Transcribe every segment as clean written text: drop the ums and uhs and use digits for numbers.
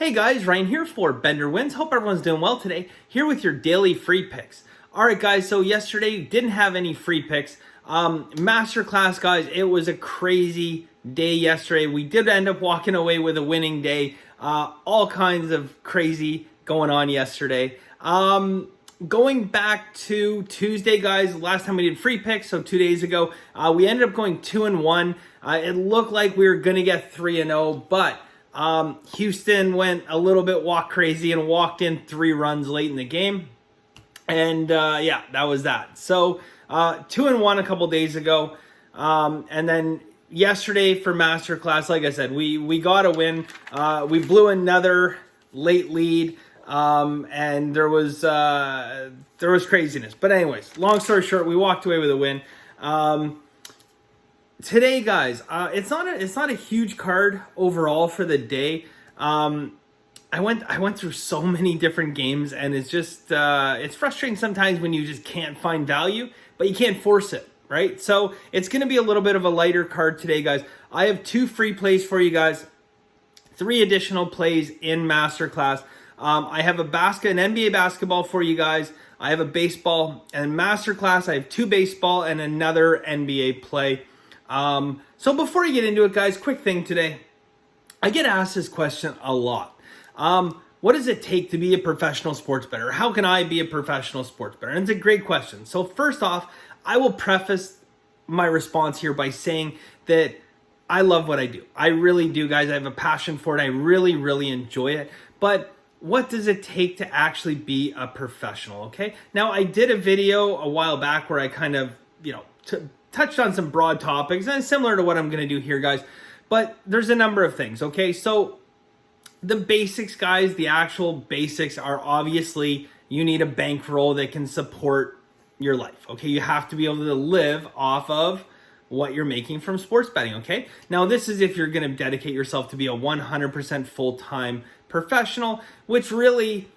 Hey guys, Ryan here for Bender Wins. Hope everyone's doing well today. Here with your daily free picks. All right, guys. So yesterday didn't have any free picks. Masterclass, guys. It was a crazy day yesterday. We did end up walking away with a winning day. All kinds of crazy going on yesterday. Going back to Tuesday, guys. Last time we did free picks, so 2 days ago, we ended up going 2-1. It looked like we were gonna get 3-0, but Houston went a little bit walk crazy and walked in 3 runs late in the game. And yeah, that was that. So 2-1 a couple days ago. And then yesterday for Masterclass, like I said, we got a win. We blew another late lead. And there was craziness. But anyways, long story short, we walked away with a win. Today, guys, it's not a huge card overall for the day. I went through so many different games, and it's just it's frustrating sometimes when you just can't find value, but you can't force it, right? So it's going to be a little bit of a lighter card today, guys. I have 2 free plays for you guys, 3 additional plays in Masterclass. I have an NBA basketball for you guys. I have a baseball, and Masterclass I have 2 baseball and another NBA play. So before I get into it, guys, quick thing today. I get asked this question a lot. What does it take to be a professional sports bettor? How can I be a professional sports bettor? And it's a great question. So first off, I will preface my response here by saying that I love what I do. I really do, guys. I have a passion for it. I really, really enjoy it. But what does it take to actually be a professional? Okay. Now, I did a video a while back where I kind of, touched on some broad topics, and it's similar to what I'm going to do here, guys. But there's a number of things, okay? So the basics, guys, the actual basics are obviously you need a bankroll that can support your life, okay? You have to be able to live off of what you're making from sports betting, okay? Now, this is if you're going to dedicate yourself to be a 100% full-time professional, which really,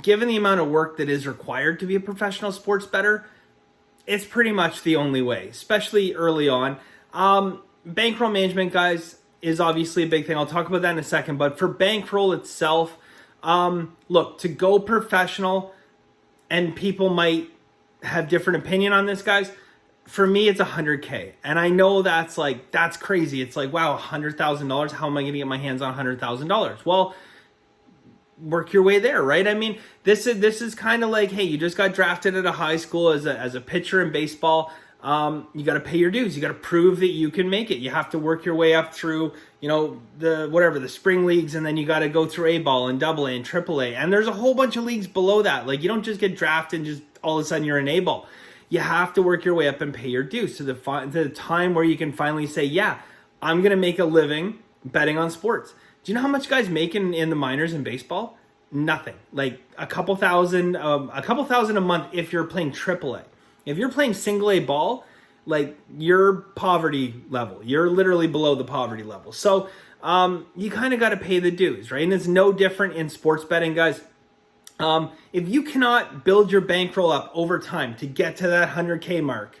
given the amount of work that is required to be a professional sports bettor, it's pretty much the only way, especially early on. Bankroll management, guys, is obviously a big thing. I'll talk about that in a second. But for bankroll itself, look, to go professional, and people might have different opinion on this, guys. For me, it's $100K. And I know that's crazy. It's like, wow, $100,000. How am I going to get my hands on $100,000? Well, work your way there, right? I mean, this is kind of like, hey, you just got drafted at a high school as a pitcher in baseball. You got to pay your dues. You got to prove that you can make it. You have to work your way up through, the spring leagues, and then you got to go through A-ball and AA and AAA. And there's a whole bunch of leagues below that. Like, you don't just get drafted and just all of a sudden you're in A-ball. You have to work your way up and pay your dues to the time where you can finally say, yeah, I'm going to make a living betting on sports. Do you know how much guys make in the minors in baseball? Nothing. Like a couple thousand a month if you're playing AAA. If you're playing single A ball, like you're poverty level. You're literally below the poverty level. So you kind of got to pay the dues, right? And it's no different in sports betting, guys. If you cannot build your bankroll up over time to get to that 100K mark,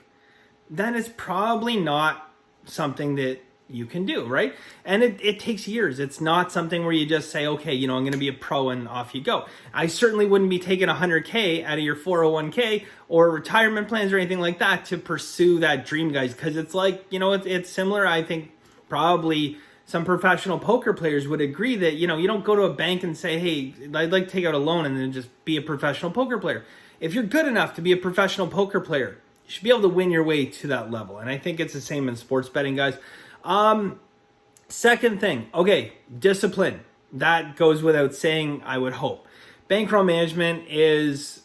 then it's probably not something that you can do, right? And it takes years. It's not something where you just say, okay, I'm going to be a pro and off you go. I certainly wouldn't be taking 100K out of your 401k or retirement plans or anything like that to pursue that dream, guys, because it's like, it's similar. I think probably some professional poker players would agree that, you don't go to a bank and say, hey, I'd like to take out a loan and then just be a professional poker player. If you're good enough to be a professional poker player, you should be able to win your way to that level. And I think it's the same in sports betting, guys. Second thing, okay, discipline. That goes without saying, I would hope. Bankroll management is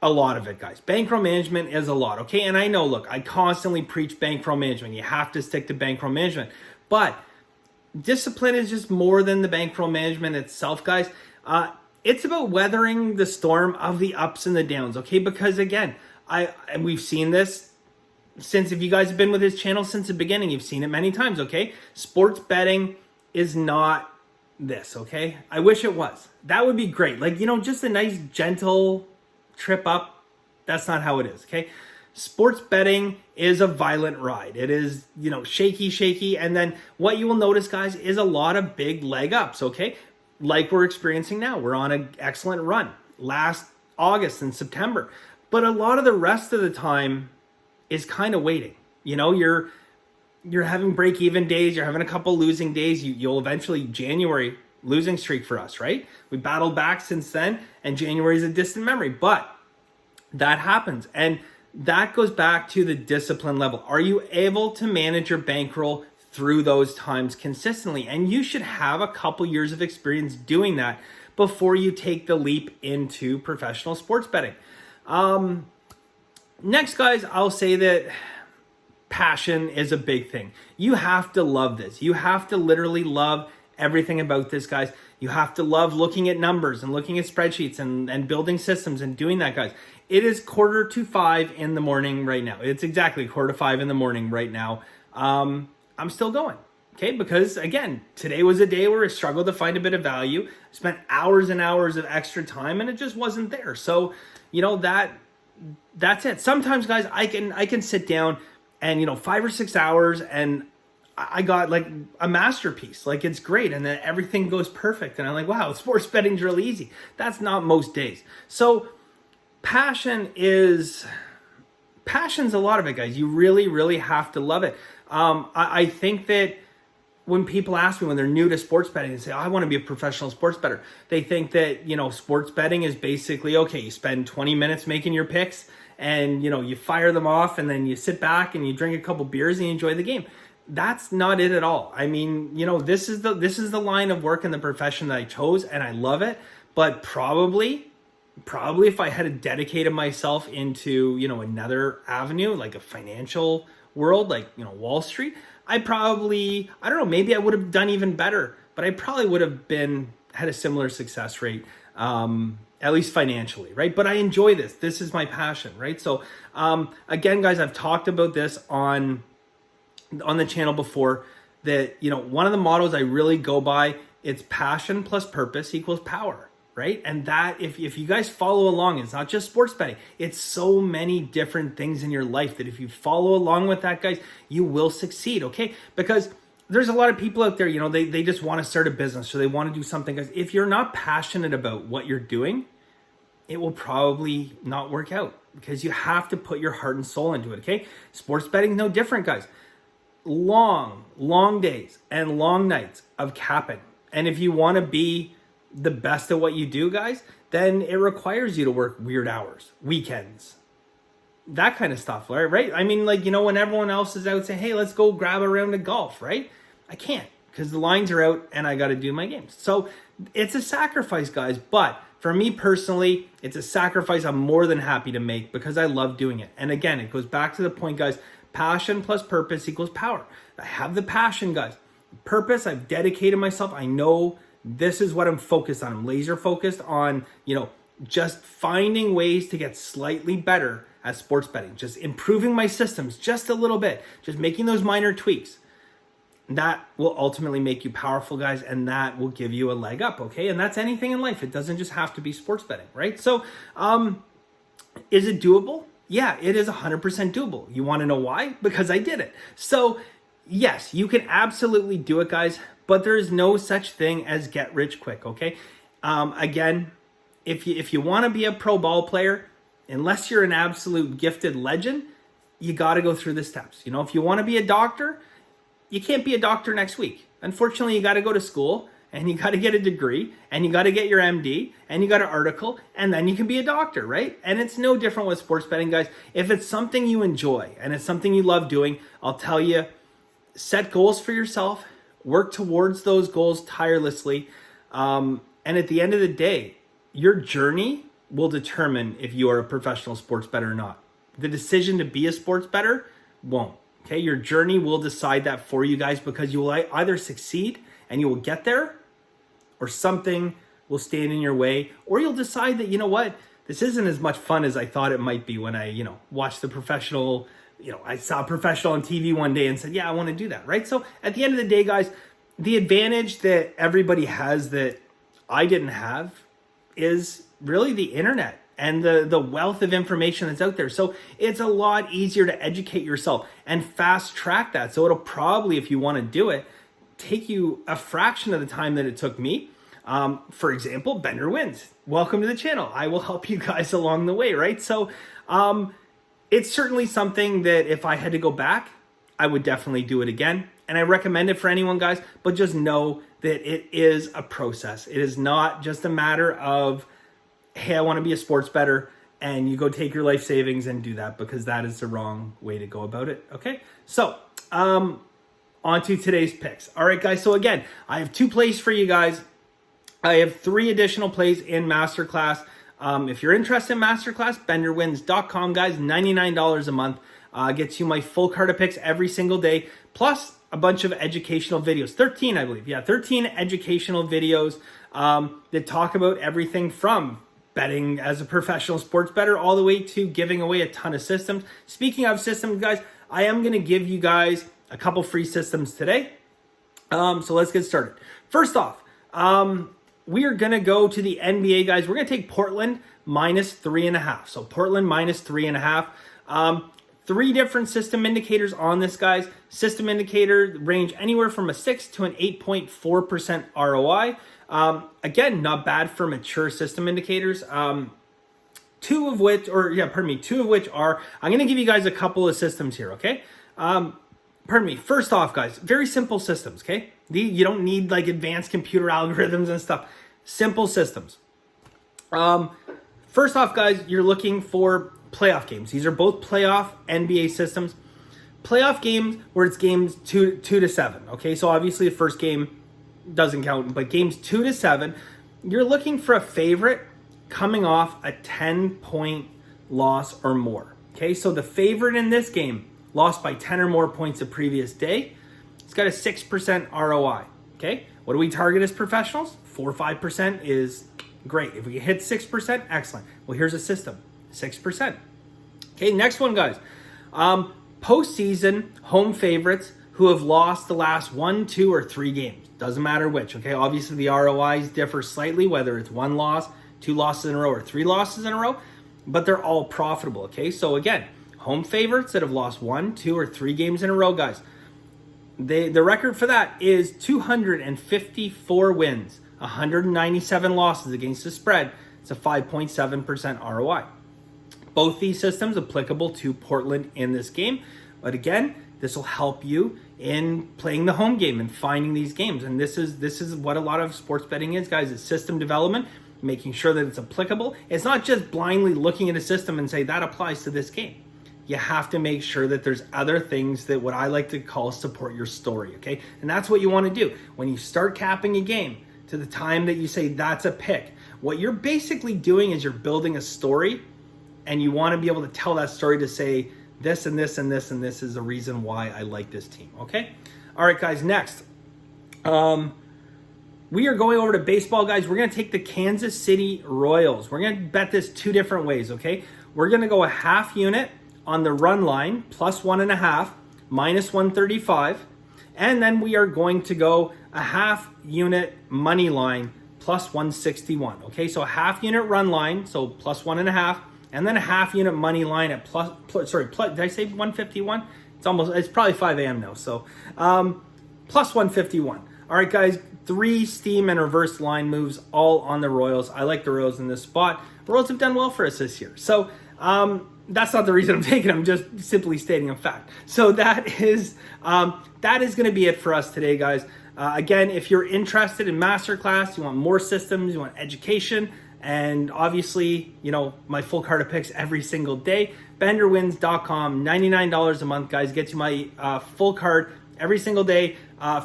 a lot of it, guys. Bankroll management is a lot, okay? And I know, look, I constantly preach bankroll management. You have to stick to bankroll management. But discipline is just more than the bankroll management itself, guys. It's about weathering the storm of the ups and the downs, okay? Because again, and we've seen this since, if you guys have been with this channel since the beginning, you've seen it many times, okay? Sports betting is not this, okay? I wish it was. That would be great. Like, just a nice, gentle trip up. That's not how it is, okay? Sports betting is a violent ride. It is, shaky. And then what you will notice, guys, is a lot of big leg ups, okay? like we're experiencing now. We're on an excellent run last August and September. But a lot of the rest of the time is kind of waiting. You're having break-even days. You're having a couple losing days. You'll eventually, January, losing streak for us, right? We battled back since then, and January is a distant memory. But that happens. And that goes back to the discipline level. Are you able to manage your bankroll through those times consistently? And you should have a couple years of experience doing that before you take the leap into professional sports betting. Next, guys, I'll say that passion is a big thing. You have to love this. You have to literally love everything about this, guys. You have to love looking at numbers and looking at spreadsheets and building systems and doing that, guys. It is 4:45 in the morning right now. It's exactly 4:45 in the morning right now. I'm still going, okay? Because again, today was a day where I struggled to find a bit of value. I spent hours and hours of extra time and it just wasn't there. So, that's it. Sometimes, guys, I can sit down and 5 or 6 hours and I got like a masterpiece. Like, it's great, and then everything goes perfect and I'm like, wow, sports betting's really easy. That's not most days. So passion's a lot of it, guys. You really, really have to love it. I think that when people ask me when they're new to sports betting and say, oh, I want to be a professional sports bettor, they think that, sports betting is basically, okay, you spend 20 minutes making your picks and, you fire them off and then you sit back and you drink a couple beers and you enjoy the game. That's not it at all. I mean, this is the line of work in the profession that I chose, and I love it. But probably if I had dedicated myself into, another avenue, like a financial world, like, Wall Street, I don't know, maybe I would have done even better, but I probably would have had a similar success rate, at least financially, right? But I enjoy this. This is my passion, right? So, again, guys, I've talked about this on the channel before, that, one of the mottos I really go by, it's passion plus purpose equals power, right? And that, if you guys follow along, it's not just sports betting, it's so many different things in your life that if you follow along with that, guys, you will succeed, okay? Because there's a lot of people out there, they just want to start a business, or they want to do something, guys. If you're not passionate about what you're doing, it will probably not work out, because you have to put your heart and soul into it, okay? Sports betting, no different, guys. Long days and long nights of capping. And if you want to be the best at what you do, guys, then it requires you to work weird hours, weekends, that kind of stuff, right? I mean, like, when everyone else is out saying, hey, let's go grab a round of golf, right? I can't, because the lines are out and I got to do my games. So it's a sacrifice, guys. But for me personally, it's a sacrifice I'm more than happy to make because I love doing it. And again, it goes back to the point, guys, passion plus purpose equals power. I have the passion, guys. Purpose, I've dedicated myself. I know this is what I'm focused on. I'm laser focused on, just finding ways to get slightly better at sports betting, just improving my systems just a little bit, just making those minor tweaks. That will ultimately make you powerful, guys, and that will give you a leg up, okay? And that's anything in life. It doesn't just have to be sports betting, right? So, is it doable? Yeah, it is 100% doable. You want to know why? Because I did it. So, yes, you can absolutely do it, guys, but there is no such thing as get rich quick, okay? Again, if you want to be a pro ball player, unless you're an absolute gifted legend, you got to go through the steps. If you want to be a doctor, you can't be a doctor next week. Unfortunately, you got to go to school and you got to get a degree and you got to get your MD and you got an article and then you can be a doctor, right? And it's no different with sports betting, guys. If it's something you enjoy and it's something you love doing, I'll tell you, set goals for yourself, work towards those goals tirelessly. And at the end of the day, your journey will determine if you are a professional sports bettor or not. The decision to be a sports bettor won't. Okay, your journey will decide that for you guys, because you will either succeed and you will get there, or something will stand in your way, or you'll decide that, this isn't as much fun as I thought it might be when I, watched the professional, I saw a professional on TV one day and said, yeah, I want to do that, right? So at the end of the day, guys, the advantage that everybody has that I didn't have is really the internet and the wealth of information that's out there. So it's a lot easier to educate yourself and fast track that. So it'll probably, if you want to do it, take you a fraction of the time that it took me. For example, Bender wins. Welcome to the channel. I will help you guys along the way, right? So it's certainly something that if I had to go back, I would definitely do it again. And I recommend it for anyone, guys, but just know that it is a process. It is not just a matter of, hey, I want to be a sports bettor, and you go take your life savings and do that, because that is the wrong way to go about it, okay? So, on to today's picks. All right, guys, so again, I have 2 plays for you guys. I have 3 additional plays in Masterclass. If you're interested in Masterclass, benderwins.com, guys, $99 a month. Gets you my full card of picks every single day, plus a bunch of educational videos. 13, I believe. Yeah, 13 educational videos that talk about everything from betting as a professional sports bettor all the way to giving away a ton of systems. Speaking of systems, guys, I am going to give you guys a couple free systems today. So let's get started. First off, we are going to go to the NBA, guys. We're going to take Portland minus 3.5. So Portland minus 3.5. 3 different system indicators on this, guys. System indicator range anywhere from a 6 to an 8.4% ROI. Again, not bad for mature system indicators. 2 of which are, I'm going to give you guys a couple of systems here, okay? First off, guys, very simple systems, okay? You don't need like advanced computer algorithms and stuff. Simple systems. First off, guys, you're looking for playoff games. These are both playoff NBA systems. Playoff games where it's games 2 to 7. Okay, so obviously the first game doesn't count, but games 2 to 7, you're looking for a favorite coming off a 10-point loss or more. Okay, so the favorite in this game lost by 10 or more points the previous day. It's got a 6% ROI. Okay, what do we target as professionals? 4 or 5% is great. If we hit 6%, excellent. Well, here's a system. 6%. Okay, next one, guys. Postseason home favorites who have lost the last 1, 2, or 3 games. Doesn't matter which, okay? Obviously, the ROIs differ slightly, whether it's 1 loss, 2 losses in a row, or 3 losses in a row, but they're all profitable, okay? So again, home favorites that have lost 1, 2, or 3 games in a row, guys. The record for that is 254 wins, 197 losses against the spread. It's a 5.7% ROI. Both these systems applicable to Portland in this game. But again, this will help you in playing the home game and finding these games. And this is what a lot of sports betting is, guys. It's system development, making sure that it's applicable. It's not just blindly looking at a system and say that applies to this game. You have to make sure that there's other things that what I like to call support your story, okay? And that's what you want to do. When you start capping a game to the time that you say that's a pick, what you're basically doing is you're building a story, and you want to be able to tell that story to say this and this and this and this is the reason why I like this team, okay? All right, guys, next. We are going over to baseball, guys. We're going to take the Kansas City Royals. We're going to bet this 2 different ways, okay? We're going to go a half unit on the run line, plus 1.5, minus 135. And then we are going to go a half unit money line, plus 161, okay? So a half unit run line, so plus 1.5, and then a half unit money line at plus did I say 151? It's probably 5 a.m. now, so plus 151. All right, guys, 3 steam and reverse line moves all on the Royals. I like the Royals in this spot. The Royals have done well for us this year. So that's not the reason I'm taking them, just simply stating a fact. So that is going to be it for us today, guys. Again, if you're interested in Masterclass, you want more systems, you want education, and obviously, you know, my full card of picks every single day, benderwins.com, $99 a month, guys, gets you my full card every single day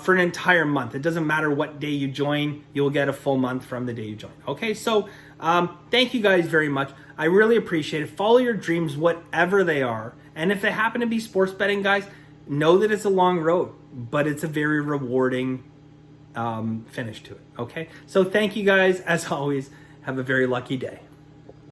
for an entire month. It doesn't matter what day you join, you'll get a full month from the day you join. Okay, so thank you guys very much. I really appreciate it. Follow your dreams, whatever they are. And if they happen to be sports betting, guys, know that it's a long road, but it's a very rewarding finish to it. Okay, so thank you guys. As always, have a very lucky day.